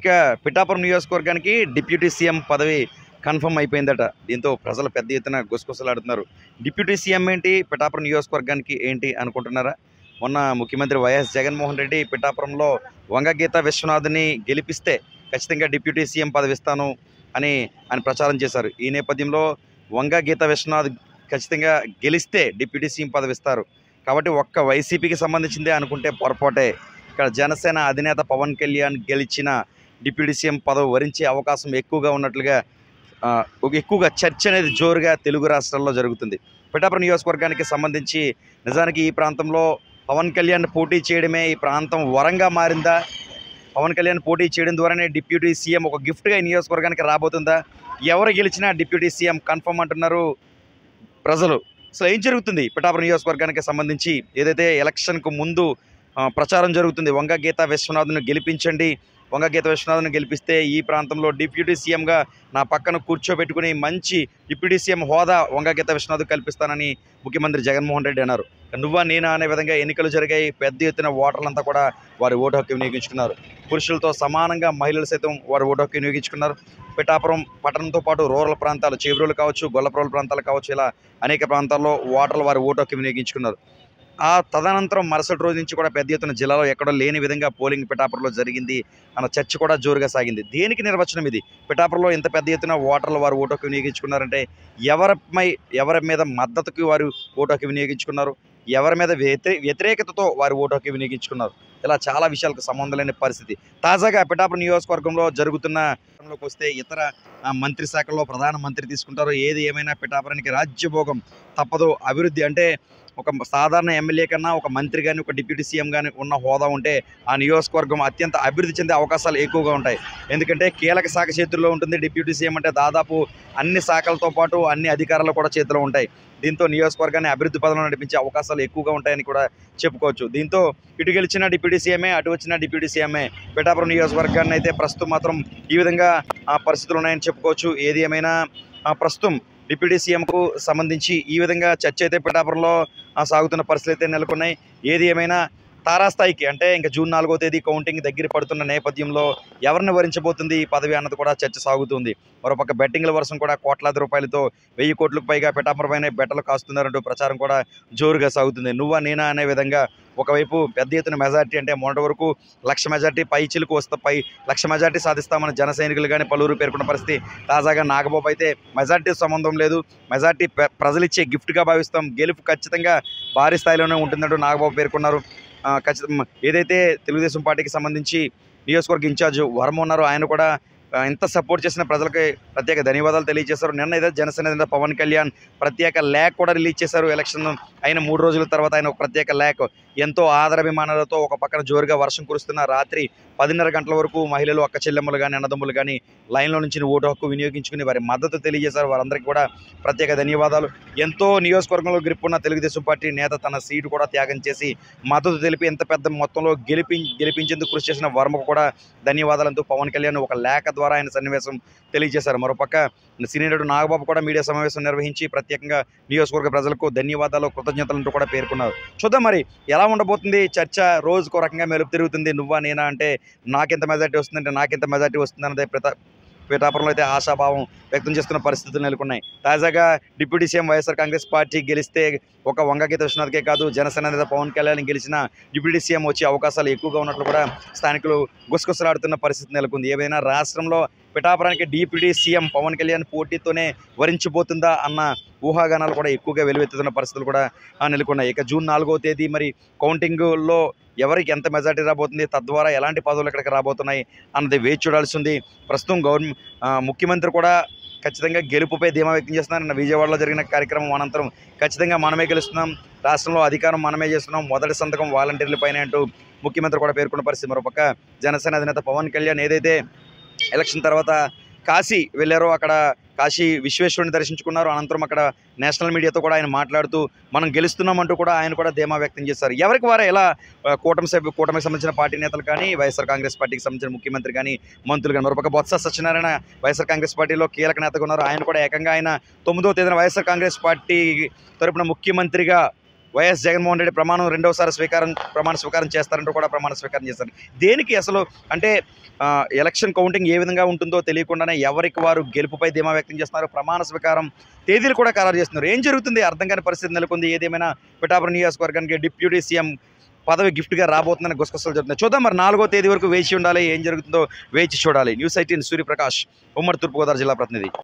ఇక పిఠాపురం నియోజకవర్గానికి deputy CM పదవి కన్ఫర్మ్ అయిపోయిందట. దీంతో ప్రజలు పెద్ద ఎత్తున గుసగుసలాడుతున్నారు. డిప్యూటీ సీఎం ఏంటి, పిఠాపురం నియోజకవర్గానికి ఏంటి అనుకుంటున్నారా? మొన్న ముఖ్యమంత్రి వైఎస్ జగన్మోహన్ రెడ్డి పిఠాపురంలో వంగగీత విశ్వనాథ్ని గెలిపిస్తే ఖచ్చితంగా డిప్యూటీ సీఎం పదవి ఇస్తాను అని ఆయన ప్రచారం చేశారు. ఈ నేపథ్యంలో వంగగీత విశ్వనాథ్ ఖచ్చితంగా గెలిస్తే డిప్యూటీ సీఎం పదవి ఇస్తారు కాబట్టి ఒక్క వైసీపీకి సంబంధించిందే అనుకుంటే పొరపాటే. ఇక్కడ జనసేన అధినేత పవన్ కళ్యాణ్ గెలిచిన డిప్యూటీ సీఎం పదవి వరించే అవకాశం ఎక్కువగా ఉన్నట్లుగా ఎక్కువగా చర్చ అనేది జోరుగా తెలుగు రాష్ట్రాల్లో జరుగుతుంది. పిఠాపురం నియోజకవర్గానికి సంబంధించి నిజానికి ఈ ప్రాంతంలో పవన్ కళ్యాణ్ పోటీ చేయడమే ఈ ప్రాంతం వరంగా మారిందా? పవన్ కళ్యాణ్ పోటీ చేయడం ద్వారానే డిప్యూటీ సీఎం ఒక గిఫ్ట్గా ఈ నియోజకవర్గానికి రాబోతుందా? ఎవరు గెలిచినా డిప్యూటీ సీఎం కన్ఫర్మ్ అంటున్నారు ప్రజలు. అసలు ఏం జరుగుతుంది పిఠాపురం నియోజకవర్గానికి సంబంధించి? ఏదైతే ఎలక్షన్కు ముందు ప్రచారం జరుగుతుంది, వంగగీత విశ్వనాథ్ను గెలిపించండి, వంగగీత విశ్వనాథ్ను గెలిపిస్తే ఈ ప్రాంతంలో డిప్యూటీ సీఎంగా నా పక్కన కూర్చోబెట్టుకుని మంచి డిప్యూటీ సీఎం హోదా వంగగీత విశ్వనాథ్ కల్పిస్తానని ముఖ్యమంత్రి జగన్మోహన్ రెడ్డి అన్నారు. నువ్వా నేనా అనే విధంగా ఎన్నికలు జరిగాయి. పెద్ద ఎత్తున ఓటర్లంతా కూడా వారి ఓటు హక్కు వినియోగించుకున్నారు. పురుషులతో సమానంగా మహిళలు సైతం వారి ఓటు హక్కు వినియోగించుకున్నారు. పిఠాపురం పట్టణంతో పాటు రూరల్ ప్రాంతాలు, చేబ్రోలు కావచ్చు, గొల్లపురం ప్రాంతాలు కావచ్చు, ఇలా అనేక ప్రాంతాల్లో ఓటర్లు వారి ఓటు హక్కు వినియోగించుకున్నారు. ఆ తదనంతరం మరుసటి రోజు నుంచి కూడా పెద్ద ఎత్తున జిల్లాలో ఎక్కడో లేని విధంగా పోలింగ్ పిఠాపురంలో జరిగింది అన్న చర్చ కూడా జోరుగా సాగింది. దేనికి నిర్వచనం ఇది? పిఠాపురంలో ఇంత పెద్ద ఎత్తున ఓటర్లు వారు ఓటు హక్కు వినియోగించుకున్నారంటే ఎవరి మీద మద్దతుకి వారు ఓటు హక్కు వినియోగించుకున్నారు, ఎవరి మీద వ్యతిరేకతతో వారు ఓటు హక్కు వినియోగించుకున్నారు, ఇలా చాలా విషయాలకు సంబంధం లేని పరిస్థితి. తాజాగా పిఠాపురం నియోజకవర్గంలో జరుగుతున్న వస్తే ఇతర మంత్రి శాఖల్లో ప్రధాన మంత్రి తీసుకుంటారు. ఏది ఏమైనా పిఠాపురానికి రాజ్యభోగం తప్పదు. అభివృద్ధి అంటే ఒక సాధారణ ఎమ్మెల్యే కన్నా ఒక మంత్రి కానీ ఒక డిప్యూటీ సీఎం కానీ ఉన్న హోదా ఉంటే ఆ నియోజకవర్గం అత్యంత అభివృద్ధి చెందే అవకాశాలు ఎక్కువగా ఉంటాయి. ఎందుకంటే కీలక శాఖ చేతుల్లో ఉంటుంది. డిప్యూటీ సీఎం అంటే దాదాపు అన్ని శాఖలతో పాటు అన్ని అధికారాలు కూడా చేతిలో ఉంటాయి. దీంతో నియోజకవర్గాన్ని అభివృద్ధి పదంలో నడిపించే అవకాశాలు ఎక్కువగా ఉంటాయని కూడా చెప్పుకోవచ్చు. దీంతో ఇటు గెలిచిన డిప్యూటీ సీఎంఏ, అటు వచ్చిన డిప్యూటీ సీఎంఏ పిఠాపురం నియోజకవర్గాన్ని అయితే ప్రస్తుతం మాత్రం ఈ విధంగా పరిస్థితులు ఉన్నాయని చెప్పుకోవచ్చు. ఏది ఏమైనా ప్రస్తుతం డిప్యూటీ సీఎంకు సంబంధించి ఈ విధంగా చర్చ అయితే పిఠాపురంలో సాగుతున్న పరిస్థితులు అయితే నెలకొన్నాయి. ఏది ఏమైనా తారాస్థాయికి అంటే ఇంకా జూన్ 4వ తేదీ కౌంటింగ్ దగ్గర పడుతున్న నేపథ్యంలో ఎవరిని వరించబోతుంది ఈ పదవి అన్నది కూడా చర్చ సాగుతుంది. మరోపక్క బెట్టింగ్ల వర్షం కూడా కోట్లాది రూపాయలతో 1000 కోట్లకు పైగా పిఠాపురం పైన బెట్టలు కాస్తున్నారంటూ ప్రచారం కూడా జోరుగా సాగుతుంది. నువ్వా నేనా అనే విధంగా ఒకవైపు పెద్ద ఎత్తున మెజార్టీ అంటే మొన్నటి వరకు 1,00,000 మెజార్టీ పై చిలుకు వస్తే 1,00,000 మెజార్టీ సాధిస్తామని జన సైనికులు కానీ పలువురు పేర్కొన్న పరిస్థితి. తాజాగా నాగబాబు అయితే మెజార్టీ సంబంధం లేదు, మెజార్టీ ప్రజలు ఇచ్చే గిఫ్ట్గా భావిస్తాం, గెలుపు ఖచ్చితంగా భారీ స్థాయిలోనే ఉంటుందంటూ నాగబాబు పేర్కొన్నారు. ఖచ్చితంగా ఏదైతే తెలుగుదేశం పార్టీకి సంబంధించి నియోజకవర్గ ఇన్ఛార్జ్ వర్మ ఉన్నారో ఆయన కూడా ఎంత సపోర్ట్ చేసిన ప్రజలకి ప్రత్యేక ధన్యవాదాలు తెలియజేశారు. నిన్న ఏదైతే జనసేన పవన్ కళ్యాణ్ ప్రత్యేక ల్యాక్ కూడా రిలీజ్ చేశారు. ఎలక్షన్ అయిన 3 రోజుల తర్వాత ఆయన ఒక ప్రత్యేక ల్యాక్ ఎంతో ఆదరాభిమానాలతో ఒక పక్కన జోరుగా వర్షం కురుస్తున్న రాత్రి 10:30 గంటల వరకు మహిళలు, అక్క చెల్లెమ్మలు కానీ అన్నదమ్ములు కానీ లైన్లో నుంచి ఓటు హక్కు వినియోగించుకుని వారి మద్దతు తెలియజేశారు. వారందరికీ కూడా ప్రత్యేక ధన్యవాదాలు. ఎంతో నియోజకవర్గంలో గ్రిప్పున్న తెలుగుదేశం పార్టీ నేత తన సీటు కూడా త్యాగం చేసి మద్దతు తెలిపి ఎంత పెద్ద మొత్తంలో గెలిపించేందుకు కృషి చేసిన వర్మకు కూడా ధన్యవాదాలంటూ పవన్ కళ్యాణ్ ఒక లేఖ ద్వారా ఆయన సన్నివేశం తెలియజేశారు. మరోపక్క సీనియర్ నటుడు నాగబాబు కూడా మీడియా సమావేశం నిర్వహించి ప్రత్యేకంగా నియోజకవర్గ ప్రజలకు ధన్యవాదాలు, కృతజ్ఞతలంటూ కూడా పేర్కొన్నారు. చూద్దాం మరి ఎలా ఉండబోతుంది చర్చ. రోజుకో రకంగా మెలుపు తిరుగుతుంది. నువ్వా నేనా అంటే నాకెంత మెజార్టీ వస్తుందంటే నాకెంత మెజార్టీ వస్తుందన్నదే పిఠాపురంలో అయితే ఆశాభావం వ్యక్తం చేస్తున్న పరిస్థితులు నెలకొన్నాయి. తాజాగా deputy CM YSR Congress party గెలిస్తే ఒక వంగగీత విశ్వనాథ్కే కాదు జనసేన నేత పవన్ కళ్యాణ్ గెలిచిన డిప్యూటీ సీఎం వచ్చే అవకాశాలు ఎక్కువగా ఉన్నట్లు కూడా స్థానికులు గుసగుసలాడుతున్న పరిస్థితి నెలకొంది. ఏవైనా రాష్ట్రంలో పిఠాపురానికి డిప్యూటీ సీఎం పవన్ కళ్యాణ్ పోటీతోనే వరించబోతుందా అన్న ఊహాగానాలు కూడా ఎక్కువగా వెలువెత్తుతున్న పరిస్థితులు కూడా నెలకొన్నాయి. ఇక జూన్ 4వ తేదీ మరి కౌంటింగ్లో ఎవరికి ఎంత మెజార్టీ రాబోతుంది, తద్వారా ఎలాంటి పదవులు ఇక్కడికి రాబోతున్నాయి అన్నది వేచి చూడాల్సి ఉంది. ప్రస్తుతం ముఖ్యమంత్రి కూడా ఖచ్చితంగా గెలుపుపై ధీమా వ్యక్తం చేస్తున్నారు. నిన్న విజయవాడలో జరిగిన కార్యక్రమం అనంతరం ఖచ్చితంగా మనమే గెలుస్తున్నాం, రాష్ట్రంలో అధికారం మనమే చేస్తున్నాం, మొదటి సంతకం వాలంటీర్లపైనే అంటూ ముఖ్యమంత్రి కూడా పేర్కొన్న పరిస్థితి. మరోపక్క జనసేన అధినేత పవన్ కళ్యాణ్ ఏదైతే ఎలక్షన్ తర్వాత కాశీ వెళ్ళారో అక్కడ కాశీ విశ్వేశ్వరుని దర్శించుకున్నారు. అనంతరం అక్కడ నేషనల్ మీడియాతో కూడా ఆయన మాట్లాడుతూ మనం గెలుస్తున్నామంటూ కూడా ఆయన కూడా ధీమా వ్యక్తం చేశారు. ఎవరికి వారే ఎలా కూటమికి సంబంధించిన పార్టీ నేతలు కానీ వైఎస్ఆర్ కాంగ్రెస్ పార్టీకి సంబంధించిన ముఖ్యమంత్రి కానీ మంత్రులు కానీ మరొక బొత్స సత్యనారాయణ వైఎస్ఆర్ కాంగ్రెస్ పార్టీలో కీలక నేతగా ఉన్నారు. ఆయన కూడా ఏకంగా ఆయన 9వ తేదీన వైఎస్ఆర్ కాంగ్రెస్ పార్టీ తరపున ముఖ్యమంత్రిగా వైఎస్ జగన్మోహన్ రెడ్డి రెండవసారి ప్రమాణ స్వీకారం చేస్తారంటూ కూడా ప్రమాణ స్వీకారం చేస్తారు. దేనికి అసలు అంటే ఎలక్షన్ కౌంటింగ్ ఏ విధంగా ఉంటుందో తెలియకుండానే ఎవరికి వారు గెలుపుపై ధీమా వ్యక్తం చేస్తున్నారు. ప్రమాణ స్వీకారం తేదీలు కూడా ఖరారు చేస్తున్నారు. ఏం జరుగుతుంది అర్థం కాని పరిస్థితి నెలకొంది. ఏదేమైనా పిఠాపురం నియోజకవర్గానికి డిప్యూటీ సీఎం పదవి గిఫ్ట్గా రాబోతుందని గుసగుసలు జరుగుతుంది. చూద్దాం మరి 4వ తేదీ వరకు వేచి ఉండాలి. ఏం జరుగుతుందో వేచి చూడాలి. న్యూస్ 18 సూర్యప్రకాష్, ఉమ్మడి తూర్పుగోదావరి జిల్లా ప్రతినిధి.